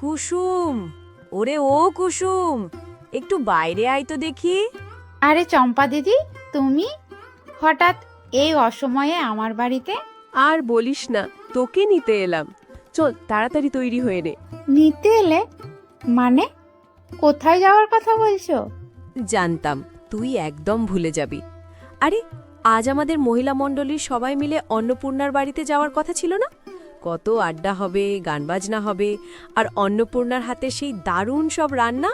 কুসুম, ওরে ও কুসুম, একটু বাইরে আয় তো দেখি। আরে চম্পা দিদি, তুমি হঠাৎ এই অসময়ে আমার বাড়িতে? আর বলিস না, তোকে নিতে এলাম। চল তাড়াতাড়ি তৈরি হয়ে নে। নিতে এলে? মানে কোথায় যাওয়ার কথা বলছো? জানতাম তুই একদম ভুলে যাবি। আরে আজ আমাদের মহিলা মণ্ডলীর সবাই মিলে অন্নপূর্ণার বাড়িতে যাওয়ার কথা ছিল না? কত আড্ডা হবে, গান বাজনা হবে, আর অন্নপূর্ণার হাতে সেই দারুণ সব রান্না।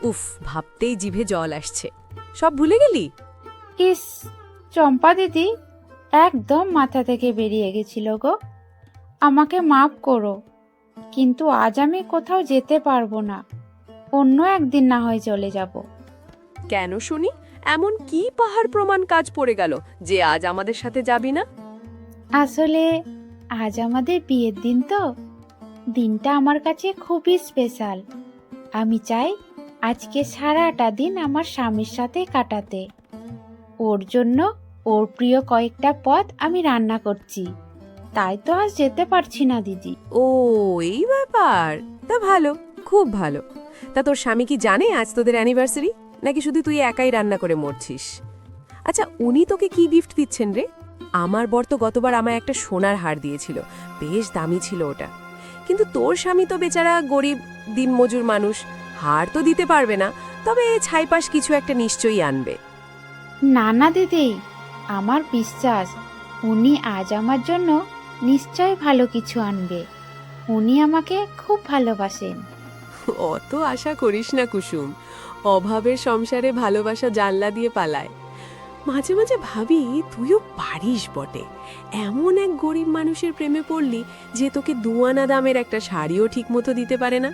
উফ, ভাবতেই জিভে জল আসছে। সব ভুলে গেলি? ইস, চম্পা দিদি, একদম মাথা থেকে বেরিয়ে গেছিল গো। আমাকে মাফ করো, কিন্তু আজ আমি কোথাও যেতে পারবো না। অন্য একদিন না হয় চলে যাব। কেন শুনি, এমন কি পাহাড় প্রমাণ কাজ পড়ে গেল যে আজ আমাদের সাথে যাবি না? আসলে আজ আমাদের বিয়ের দিন তো, দিনটা আমার কাছে খুবই স্পেশাল। আমি চাই আজকে সারাটা দিন আমার স্বামীর সাথে কাটাতে। ওর জন্য ওর প্রিয় কয়েকটা পদ আমি রান্না করছি, তাই তো আজ যেতে পারছি না দিদি। ও, এই ব্যাপার। তা ভালো, খুব ভালো। তা তোর স্বামী কি জানে আজ তোদের অ্যানিভার্সারি, নাকি শুধু তুই একাই রান্না করে মরছিস? আচ্ছা, উনি তোকে কি গিফট দিচ্ছেন রে? আমার বর তো গতবার আমায় একটা সোনার হার দিয়েছিল, বেশ দামি ছিল ওটা। কিন্তু তোর স্বামী তো বেচারা গরিব দিনমজুর মানুষ, হার তো দিতে পারবে না, তবে ছাইপাশ কিছু একটা নিশ্চয়ই আনবে। না না দিদি, আমার বিশ্বাস উনি আজ আমার জন্য নিশ্চয় ভালো কিছু আনবে। উনি আমাকে খুব ভালোবাসেন। অত আশা করিস না কুসুম, অভাবের সংসারে ভালোবাসা জানলা দিয়ে পালায়। মাঝে মাঝে ভাবি তুইও পারিস বটে। এমন এক গরিব মানুষের প্রেমে পড়লি যে তোকে 2 আনা দামের একটা শাড়িও ঠিকমতো দিতে পারে না।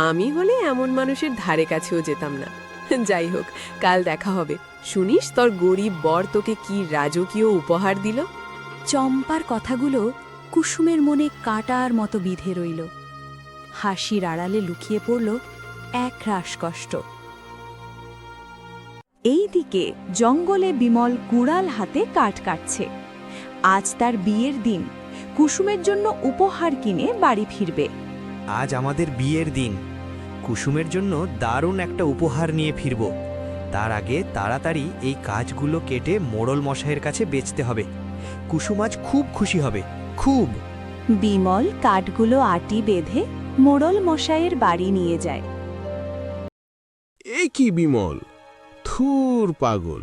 আমি হলে এমন মানুষের ধারে কাছেও যেতাম না। যাই হোক, কাল দেখা হবে। শুনিস তোর গরিব বর তোকে কি রাজকীয় উপহার দিল। চম্পার কথাগুলো কুসুমের মনে কাঁটার মতো বিঁধে রইল। হাসির আড়ালে লুকিয়ে পড়ল এক রাসকষ্ট। এইদিকে জঙ্গলে বিমল কুড়াল হাতে কাঠ কাটছে। আজ তার বিয়ের দিন, কুসুমের জন্য উপহার কিনে বাড়ি ফিরবে। আজ আমাদের বিয়ের দিন, কুসুমের জন্য দারুণ একটা উপহার নিয়ে ফিরব। তার আগে তাড়াতাড়ি এই কাজগুলো কেটে মোড়ল মশাইয়ের কাছে বেচতে হবে। কুসুম আজ খুব খুশি হবে, খুব। বিমল কাঠগুলো আটি বেঁধে মোড়ল মশাইয়ের বাড়ি নিয়ে যায়। এ কি বিমল, থুর পাগল,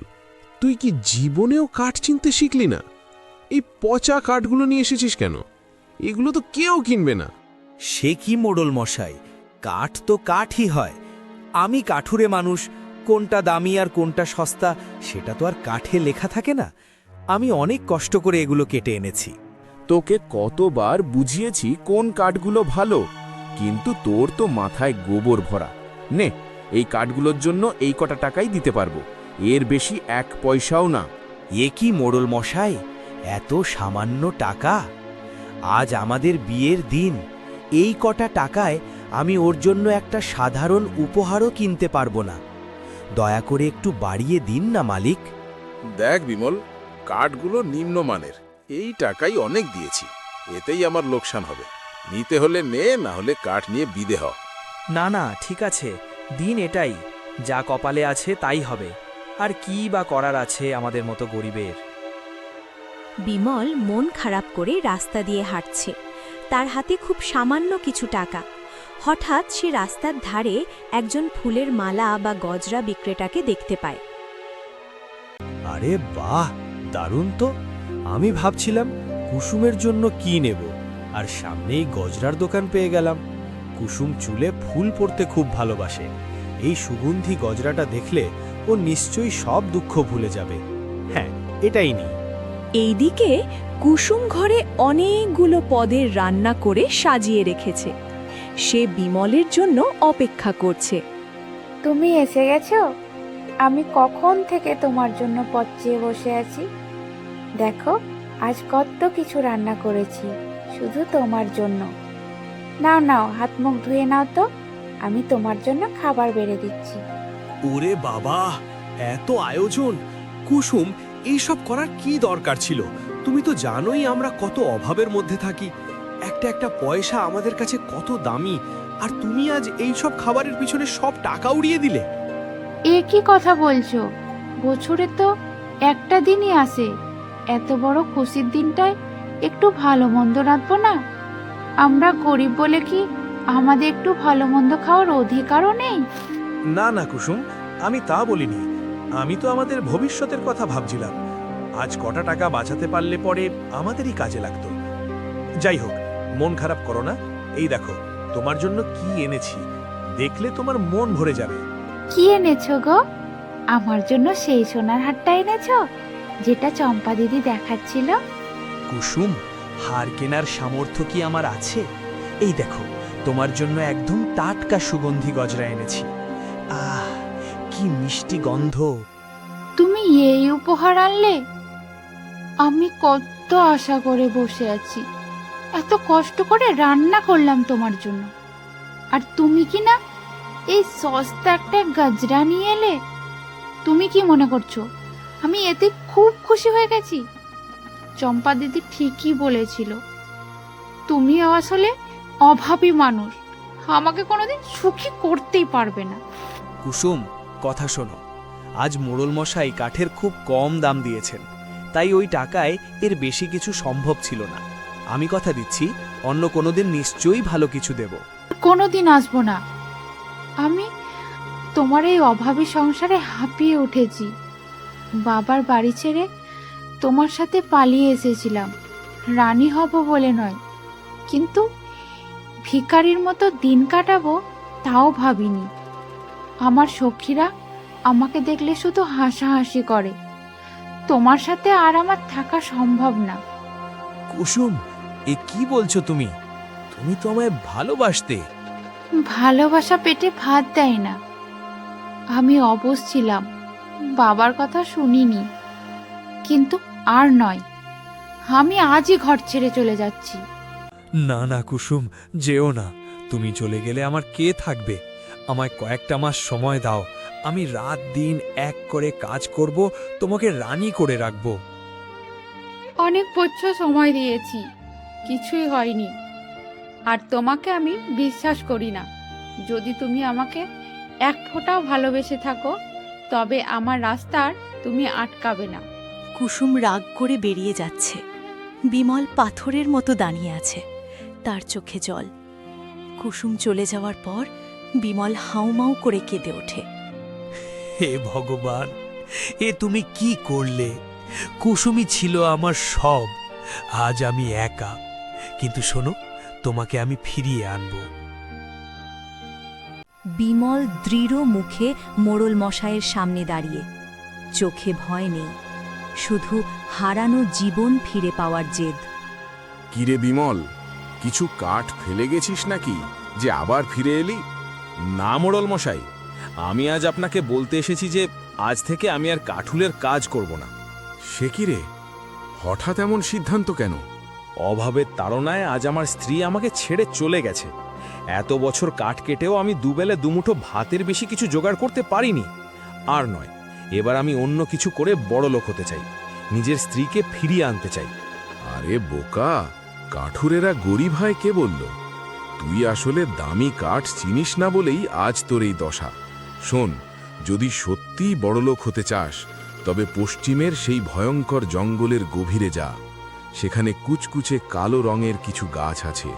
তুই কি জীবনেও কাঠ চিনতে শিখলি না? এই পচা কাঠগুলো নিয়ে এসেছিস কেন? এগুলো তো কেউ কিনবে না। সে কি মোড়ল মশাই, কাঠ তো কাঠই হয়। আমি কাঠুরে মানুষ, কোনটা দামি আর কোনটা সস্তা সেটা তো আর কাঠে লেখা থাকে না। আমি অনেক কষ্ট করে এগুলো কেটে এনেছি। তোকে কতবার বুঝিয়েছি কোন কাঠগুলো ভালো, কিন্তু তোর তো মাথায় গোবর ভরা। নে, এই কাঠগুলোর জন্য এই কটা টাকাই দিতে পারবো, এর বেশি 1 পয়সাও না। এ কি মোড়ল মশাই, এত সামান্য টাকা? আজ আমাদের বিয়ের দিন, এই কটা টাকায় আমি ওর জন্য একটা সাধারণ উপহারও কিনতে পারবো না। দয়া করে একটু বাড়িয়ে দিন না মালিক। দেখ বিমল, কাঠগুলো নিম্নমানের, এই টাকাই অনেক দিয়েছি, এতেই আমার লোকসান হবে। নিতে হলে নে, না হলে কাঠ নিয়ে বিদে হ। না না, ঠিক আছে, দিন এটাই, যা কপালে আছে তাই হবে। আর কি বা করার আছে আমাদের মতো গরিবের। বিমল মন খারাপ করে রাস্তা দিয়ে হাঁটছে। তার হাতে খুব সামান্য কিছু টাকা। হঠাৎ সে রাস্তার ধারে একজন ফুলের মালা বা গজরা বিক্রেতাকে দেখতে পায়। আরে বাহ, দারুণ তো! আমি ভাবছিলাম কুসুমের জন্য কি নেব, আর সামনেই গজরার দোকান পেয়ে গেলাম। কুসুম চুলে ফুল পরতে খুব ভালোবাসে। এই সুগন্ধি গজরাটা দেখলে ও নিশ্চয়ই সব দুঃখ ভুলে যাবে। হ্যাঁ, এটাই নিই। এইদিকে কুসুম ঘরে অনেকগুলো পদের রান্না করে সাজিয়ে রেখেছে। সে বিমলের জন্য অপেক্ষা করছে। তুমি এসে গেছো? আমি কখন থেকে তোমার জন্য পথ চেয়ে বসে আছি। দেখো, আজ কত কিছু রান্না করেছি শুধু তোমার জন্য। নাও নাও, হাত মুখ ধুয়ে নাও তো, আমি তোমার জন্য খাবার বেড়ে দিচ্ছি। ওরে বাবা, এত আয়োজন! কুসুম, এইসব করার কি দরকার ছিল? তুমি তো জানোই আমরা কত অভাবের মধ্যে থাকি। একটা একটা পয়সা আমাদের কাছে কত দামি। আর তুমি আজ এই সব খাবারের পিছনে সব টাকা উড়িয়ে দিলে। এ কি কথা বলছো? বছরে তো একটা দিনই আসে, এত বড় খুশির দিনটায় একটু ভালো মন্দ রাখবো না? আমরা গরিব বলে কি আমাদের একটু ভালো মন্দ খাওয়ার অধিকারও নেই? না না কুসুম, আমি তা বলিনি। আমি তো আমাদের ভবিষ্যতের কথা ভাবছিলাম। আজ কটা টাকা বাঁচাতে পারলে পরে আমাদেরই কাজে লাগতো। যাই হোক, মন খারাপ করো না। এই দেখো তোমার জন্য কি এনেছি, দেখলে তোমার মন ভরে যাবে। কি এনেছো গো? আমার জন্য সেই সোনার হারটা এনেছো যেটা চম্পা দিদি দেখাচ্ছিল? কুসুম, হার কেনার সামর্থ্য কি আমার আছে? এই দেখো তোমার জন্য একদম টাটকা সুগন্ধি গজরা এনেছি। আহ, কি মিষ্টি গন্ধ! তুমি এই উপহার আনলে? আমি কত আশা করে বসে আছি, এত কষ্ট করে রান্না করলাম তোমার জন্য, আর তুমি কি না এই সস্তা একটা গজরা নিয়ে এলে? তুমি কি মনে করছো আমি এতে খুব খুশি হয়ে গেছি? চম্পা দিদি ঠিকই বলেছিল, তুমি আসলে অভাবী মানুষ, আমাকে কোনোদিন সুখী করতেই পারবে না। কুসুম, কথা শোনো। আজ মোড়ল মশাই কাঠের খুব কম দাম দিয়েছেন, তাই ওই টাকায় এর বেশি কিছু সম্ভব ছিল না। আমি কথা দিচ্ছি, অন্য কোনোদিন নিশ্চয়ই ভালো কিছু দেব। কোনোদিন আসবো না। আমি তোমার এই অভাবী সংসারে হাঁপিয়ে উঠেছি। বাবার বাড়ি ছেড়ে তোমার সাথে পালিয়ে এসেছিলাম, রানী হব বলে নয়, কিন্তু ভিখারির মতো দিন কাটাবো তাও ভাবিনি। আমার সখীরা আমাকে দেখলে শুধু হাসাহাসি করে। তোমার সাথে আর আমার থাকা সম্ভব না। কুসুম, এ কি বলছো তুমি? তুমি তো আমায় ভালোবাসতে। ভালোবাসা পেটে ভাত দেয় না। আমি অবশ ছিলাম, বাবার কথা শুনিনি, কিন্তু আর নয়, আমি আজই ঘর ছেড়ে চলে যাচ্ছি। না না কুসুম, যেও না। তুমি চলে গেলে আমার কে থাকবে? আমায় কয়েকটা মাস সময় দাও, আমি রাত দিন এক করে কাজ করব, তোমাকে রানী করে রাখব। অনেক বছর সময় দিয়েছি, কিছুই হয়নি, আর তোমাকে আমি বিশ্বাস করি না। যদি তুমি আমাকে এক ফোঁটাও ভালোবেসে থাকো, তবে আমার রাস্তার তুমি আটকাবে না। কুসুম রাগ করে বেরিয়ে যাচ্ছে। বিমল পাথরের মতো দাঁড়িয়ে আছে, তার চোখে জল। কুসুম চলে যাওয়ার পর বিমল হাউমাউ করে কেঁদে ওঠে। হে ভগবান, এ তুমি কি করলে? কুসুমই ছিল আমার সব, আজ আমি একা। কিন্তু শোনো, তোমাকে আমি ফিরিয়ে আনব। বিমল দৃঢ় মুখে মোড়ল মশায়ের সামনে দাঁড়িয়ে, চোখে ভয় নেই, শুধু হারানো জীবন ফিরে পাওয়ার জেদ। কিরে বিমল, কিছু কাঠ ফেলে গেছিস নাকি যে আবার ফিরে এলি? না মোড়ল মশাই, আমি আজ আপনাকে বলতে এসেছি যে আজ থেকে আমি আর কাঠুলের কাজ করব না। সে কি রে, হঠাৎ এমন সিদ্ধান্ত কেন? অভাবের তাড়নায় আজ আমার স্ত্রী আমাকে ছেড়ে চলে গেছে। এত বছর কাঠ কেটেও আমি দুবেলা দুমুঠো ভাতের বেশি কিছু জোগাড় করতে পারিনি। আর নয়, এবার আমি অন্য কিছু করে বড়লোক হতে চাই, নিজের স্ত্রীকে ফিরিয়ে আনতে চাই। আরে বোকা, কাঠুরেরা গরিব হয় কে বলল? তুই আসলে দামি কাঠ চিনিস না বলেই আজ তোর এই দশা। শোন, যদি সত্যিই বড়লোক হতে চাস, তবে পশ্চিমের সেই ভয়ঙ্কর জঙ্গলের গভীরে যা। সেখানে কুচকুচে কালো রঙের কিছু গাছ আছে,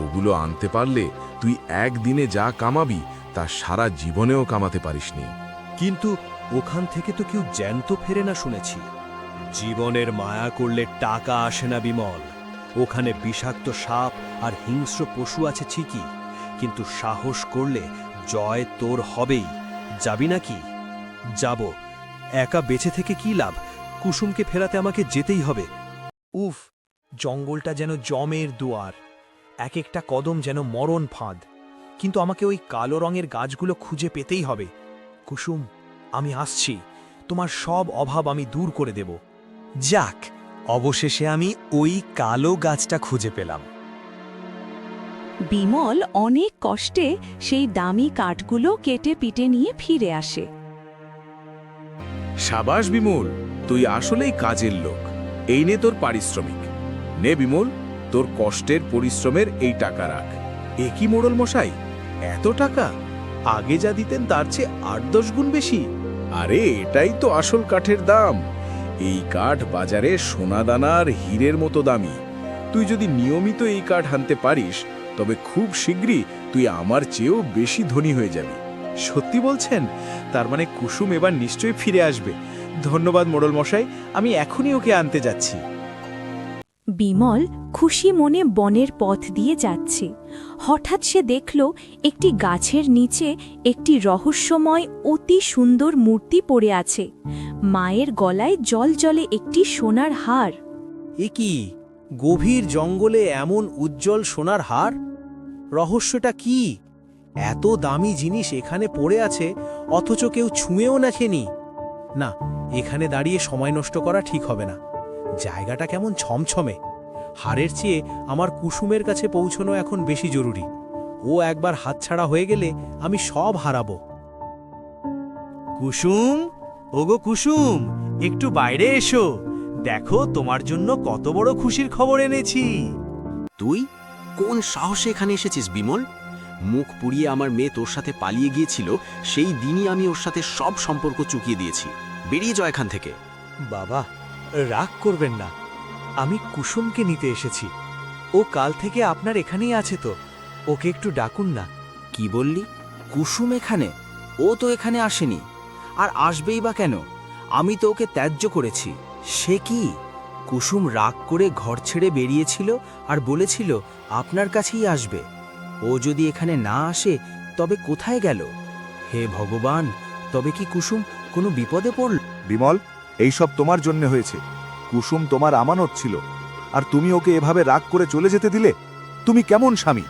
ওগুলো আনতে পারলে তুই একদিনে যা কামাবি তা সারা জীবনেও কামাতে পারিসনি। কিন্তু ওখান থেকে তো কেউ জ্যান্ত ফেরে না শুনেছি। জীবনের মায়া করলে টাকা আসে না বিমল। ওখানে বিষাক্ত সাপ আর হিংস্র পশু আছে ঠিকই, কিন্তু সাহস করলে জয় তোর হবেই। যাবি নাকি? যাব। একা বেঁচে থেকে কি লাভ? কুসুমকে ফেরাতে আমাকে যেতেই হবে। উফ, জঙ্গলটা যেন জমের দুয়ার, এক একটা কদম যেন মরণ ফাঁদ। কিন্তু আমাকে ওই কালো রঙের গাছগুলো খুঁজে পেতেই হবে। কুসুম, আমি আসছি, তোমার সব অভাব আমি দূর করে দেব। যাক, অবশেষে আমি ওই কালো গাছটা খুঁজে পেলাম। বিমল অনেক কষ্টে সেই দামি কাঠগুলো কেটে পিটে নিয়ে ফিরে আসে। সাবাস বিমল, তুই আসলেই কাজের লোক। এই নে তোর পারিশ্রমিক। নে বিমল, তোর কষ্টের পরিশ্রমের এই টাকা রাখ। এ কি মোড়ল মশাই, এত টাকা? আগে যা দিতেন তার চেয়ে ৮-১০ গুণ বেশি। আরে এটাই তো আসল কাঠের দাম। এই কাঠ বাজারে সোনাদানা আর হীরের মতো দামি। তুই যদি নিয়মিত এই কাঠ আনতে পারিস তবে খুব শীঘ্রই তুই আমার চেয়েও বেশি ধনী হয়ে যাবি। সত্যি বলছেন? তার মানে কুসুম এবার নিশ্চয়ই ফিরে আসবে। ধন্যবাদ মোড়ল মশাই, আমি এখনই ওকে আনতে যাচ্ছি। বিমল খুশি মনে বনের পথ দিয়ে যাচ্ছে। হঠাৎ সে দেখল একটি গাছের নিচে একটি রহস্যময় অতি সুন্দর মূর্তি পড়ে আছে। মায়ের গলায় জলজলে একটি সোনার হার। এ কি, গভীর জঙ্গলে এমন উজ্জ্বল সোনার হার? রহস্যটা কি? এত দামি জিনিস এখানে পড়ে আছে অথচ কেউ ছুঁয়েও দেখেনি। না, এখানে দাঁড়িয়ে সময় নষ্ট করা ঠিক হবে না। জায়গাটা কেমন ছমছমে। হারের চেয়ে আমার কুসুমের কাছে পৌঁছানো এখন বেশি জরুরি। ও একবার হাতছাড়া হয়ে গেলে আমি সব হারাবো। কুসুম, ওগো কুসুম, একটু বাইরে এসো। দেখো তোমার জন্য কত বড় খুশির খবর এনেছি। তুই কোন সাহসে এখানে এসেছিস বিমল? মুখ পুড়িয়ে আমার মেয়ে তোর সাথে পালিয়ে গিয়েছিল, সেই দিনই আমি ওর সাথে সব সম্পর্ক চুকিয়ে দিয়েছি। বেরিয়ে যাও এখান থেকে। বাবা, রাগ করবেন না। আমি কুসুমকে নিতে এসেছি। ও কাল থেকে আপনার এখানেই আছে তো, ওকে একটু ডাকুন না। কি বললি? কুসুম এখানে? ও তো এখানে আসেনি, আর আসবেই বা কেন? আমি তো ওকে ত্যায্য করেছি। সে কি? কুসুম রাগ করে ঘর ছেড়ে বেরিয়েছিল আর বলেছিল আপনার কাছেই আসবে। ও যদি এখানে না আসে তবে কোথায় গেল? হে ভগবান, তবে কি কুসুম কোনো বিপদে পড়ল? বিমল, এইসব তোমার জন্য হয়েছে। কুসুম তোমার আমানত ছিল, আর তুমি ওকে এভাবে রাগ করে চলে যেতে দিলে? তুমি কেমন স্বামী?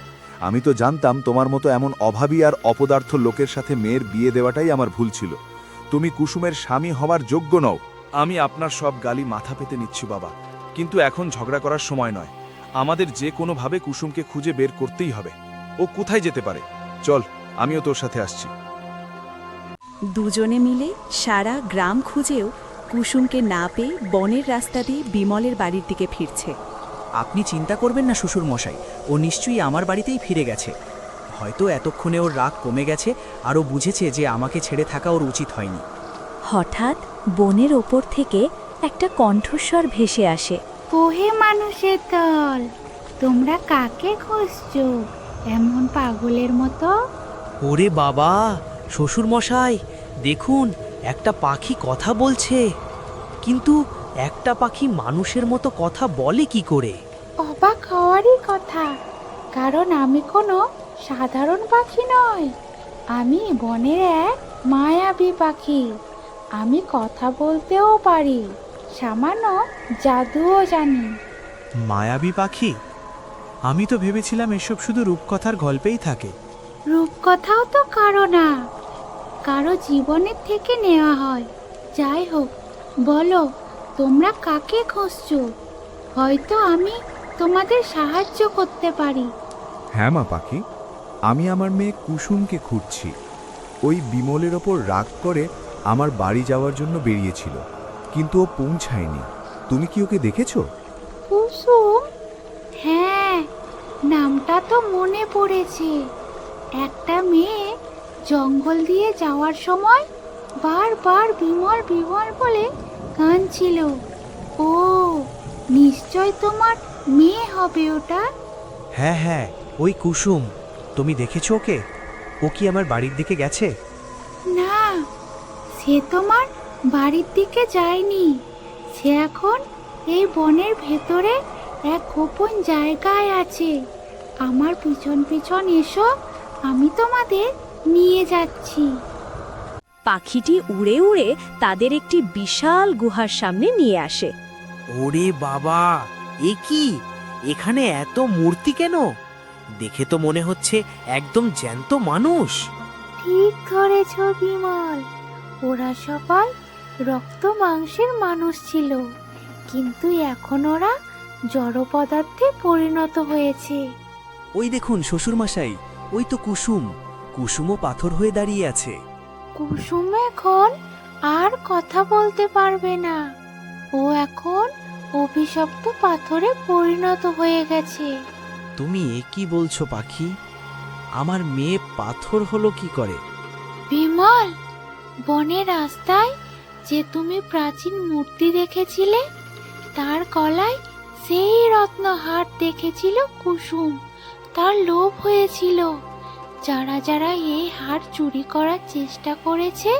আমি তো জানতাম তোমার মতো এমন অভাবী আর অপদার্থ লোকের সাথে মেয়ের বিয়ে দেওয়াটাই আমার ভুল ছিল। তুমি কুসুমের স্বামী হওয়ার যোগ্য নও। আমি আপনার সব গালি মাথা পেতে নিচ্ছি বাবা, কিন্তু এখন ঝগড়া করার সময় নয়। আমাদের যে কোনোভাবে কুসুমকে খুঁজে বের করতেই হবে। ও কোথায় যেতে পারে? চল, আমিও তোর সাথে আসছি। দুজনে মিলে সারা গ্রাম খুঁজেও কুসুমকে না পেয়ে বনের রাস্তা দিয়ে বিমলের বাড়ির দিকে ফিরছে। আপনি চিন্তা করবেন না শ্বশুর মশাই, ও নিশ্চয়ই আমার বাড়িতেই ফিরে গেছে। হয়তো এতক্ষণে ওর রাগ কমে গেছে আর ও বুঝেছে যে আমাকে ছেড়ে থাকা ওর উচিত হয়নি। হঠাৎ বনের ওপর থেকে একটা কণ্ঠস্বর ভেসে আসে। ওহে মানুষের দল, তোমরা কাকে খুঁজছো এমন পাগলের মতো? ওরে বাবা, শ্বশুর মশাই, দেখুন একটা পাখি কথা বলছে। কিন্তু একটা পাখি মানুষের মতো কথা বলে কি করে? অবাক হওয়ারই কথা, কারণ আমি কোনো সাধারণ পাখি নই। আমি বনের এক মায়াবী পাখি। আমি কথা বলতেও পারি, সামান্য জাদুও জানি। মায়াবী পাখি? আমি তো ভেবেছিলাম এসব শুধু রূপকথার গল্পেই থাকে। রূপকথাও তো কারো না, কারো জীবনের থেকে নেওয়া হয়। যাই হোক, বলো তোমরা কাকে খুঁজছো? হয়তো আমি তোমাদের সাহায্য করতে পারি। হ্যাঁ মা পাখি, আমি আমার মেয়ে কুসুমকে খুঁজছি। ওই বিমলের ওপর রাগ করে আমার বাড়ি যাওয়ার জন্য বেরিয়েছিল, কিন্তু ও পৌঁছায়নি। তুমি কি ওকে দেখেছো? কুসুম? হ্যাঁ, নামটা তো মনে পড়েছে। একটা মেয়ে জঙ্গল দিয়ে যাওয়ার সময় বারবার বিমল বিমল বলে কাঁদছিল। ও, নিশ্চয় তোমার মেয়ে হবে ওটা। হ্যাঁ হ্যাঁ, ওই কুসুম। তুমি দেখেছো ওকে? ও কি আমার বাড়ির দিকে গেছে? না, সে তোমার বাড়ির দিকে যায়নি। সে এখন এই বনের ভেতরে এক গোপন জায়গায় আছে। আমার পিছন পিছন এসো, আমি তোমাদের নিয়ে যাচ্ছি। পাখিটি উড়ে উড়ে তাদের একটি বিশাল গুহার সামনে নিয়ে আসে। ওরে বাবা, এ কি? এখানে এত মূর্তি কেন? দেখে তো মনে হচ্ছে একদম জ্যান্ত মানুষ। ঠিক ধরেছ বিমল, ওরা সবাই রক্ত মাংসের মানুষ ছিল, কিন্তু এখন ওরা জড় পদার্থে পরিণত হয়েছে। ওই দেখুন শ্বশুরমশাই, ওই তো কুসুম। কুসুমও পাথর হয়ে দাঁড়িয়ে আছে। কুসুম এখন আর কথা বলতে পারবে না। ও এখন অভিশপ্ত পাথরে পরিণত হয়ে গেছে। তুমি এ কি বলছো পাখি? আমার মেয়ে পাথর হলো কি করে? বিমল, বনের রাস্তায় যে তুমি প্রাচীন মূর্তি দেখেছিলে, তার গলায় সেই রত্নহার দেখেছিল কুসুম। তার লোভ হয়েছিল। যারা যারা এই হার চুরি করার চেষ্টা করেছে,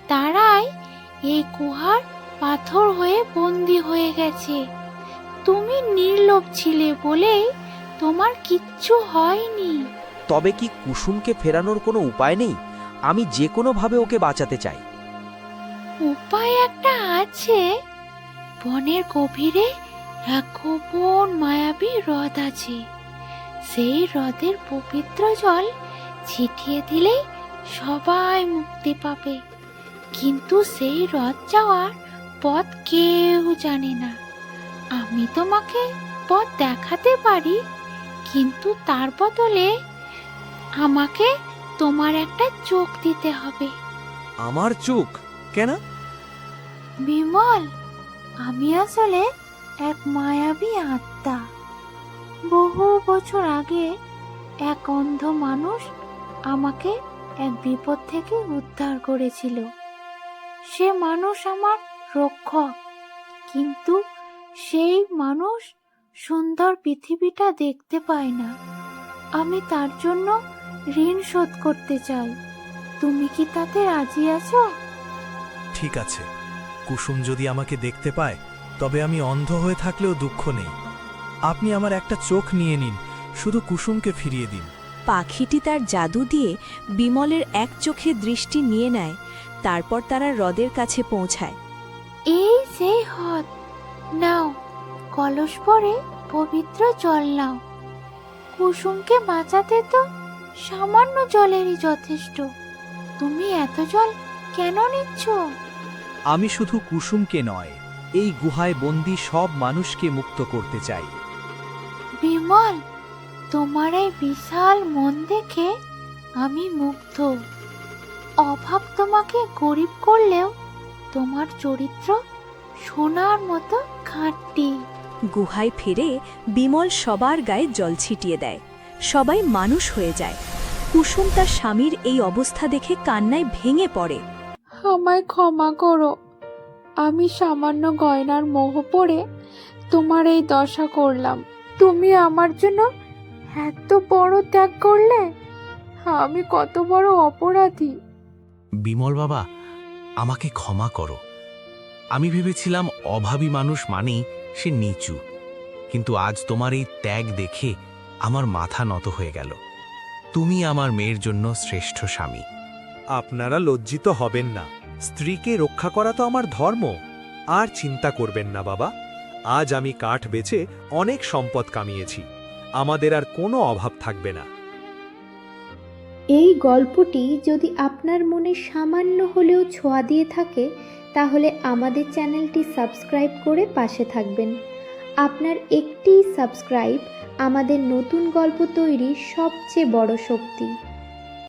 তারাই এই গুহার পাথর হয়ে বন্দী হয়ে গেছে। তুমি নির্লোভ ছিলে বলেই তোমার কিচ্ছু হয়নি। তবে কি কুসুমকে ফেরানোর কোনো উপায় নেই? আমি যে কোনোভাবে ওকে বাঁচাতে চাই। উপায় একটা আছে। বনের গভীরে এক গোপন মায়াবী হ্রদ আছে। সেই হ্রদের পবিত্র জল ছিটিয়ে দিলেই সবাই মুক্তি পাবে। কিন্তু সেই হ্রদ যাওয়ার পথ কেউ জানে না। আমি তোমাকে পথ দেখাতে পারি, কিন্তু তার বদলে আমাকে তোমার একটা চোখ দিতে হবে। আমার চোখ কেন? বিমল, আমি আসলে এক মায়াবী আত্মা। বহু বছর আগে এক অন্ধ মানুষ আমাকে এক বিপদ থেকে উদ্ধার করেছিল। সে মানুষ আমার রক্ষক, কিন্তু সেই মানুষ সুন্দর পৃথিবীটা দেখতে পায় না। আমি তার জন্য ঋণ শোধ করতে চাই। তুমি কি তাতে রাজি আছো? ঠিক আছে, কুসুম যদি আমাকে দেখতে পায়, তবে আমি অন্ধ হয়ে থাকলেও দুঃখ নেই। আপনি আমার একটা চোখ নিয়ে নিন, শুধু কুসুমকে ফিরিয়ে দিন। পাখিটি তার জাদু দিয়ে বিমলের এক চোখে দৃষ্টি নিয়ে নেয়। তারপর তারা হ্রদের কাছে পৌঁছায়। এই সেই হ্রদ। নাও, কলস ভরে পবিত্র জল নাও। কুসুমকে বাঁচাতে তো সামান্য জলেরই যথেষ্ট। তুমি এত জল কেন নিচ্ছ? আমি শুধু কুসুমকে নয়, এই গুহায় বন্দি সব মানুষকে মুক্ত করতে চাই। বিমল, তোমার এই বিশাল মন দেখে আমি মুগ্ধ। অভাব তোমাকে গরিব করলেও তোমার চরিত্র সোনার মতো খাঁটি। গুহায় ফিরে বিমল সবার গায়ে জল ছিটিয়ে দেয়। সবাই মানুষ হয়ে যায়। কুসুম তার স্বামীর এই অবস্থা দেখে কান্নায় ভেঙে পড়ে। আমায় ক্ষমা করো। আমি সামান্য গয়নার মোহ পড়ে তোমার এই দশা করলাম। তুমি আমার জন্য এত বড় ত্যাগ করলে। আমি কত বড় অপরাধী। বিমল বাবা, আমাকে ক্ষমা করো। আমি ভেবেছিলাম অভাবী মানুষ মানেই সে নিচু, কিন্তু আজ তোমার এই ত্যাগ দেখে আমার মাথা নত হয়ে গেল। তুমি আমার মেয়ের জন্য শ্রেষ্ঠ স্বামী। আপনারা লজ্জিত হবেন না। স্ত্রীকে রক্ষা করা তো আমার ধর্ম। আর চিন্তা করবেন না বাবা, আজ আমি কাঠ বেচে অনেক সম্পদ কামিয়েছি। আমাদের আর কোনো অভাব থাকবে না। এই গল্পটি যদি আপনার মনে সামান্য হলেও ছোঁয়া দিয়ে থাকে, তাহলে আমাদের চ্যানেলটি সাবস্ক্রাইব করে পাশে থাকবেন। আপনার একটি সাবস্ক্রাইব আমাদের নতুন গল্প তৈরির সবচেয়ে বড় শক্তি।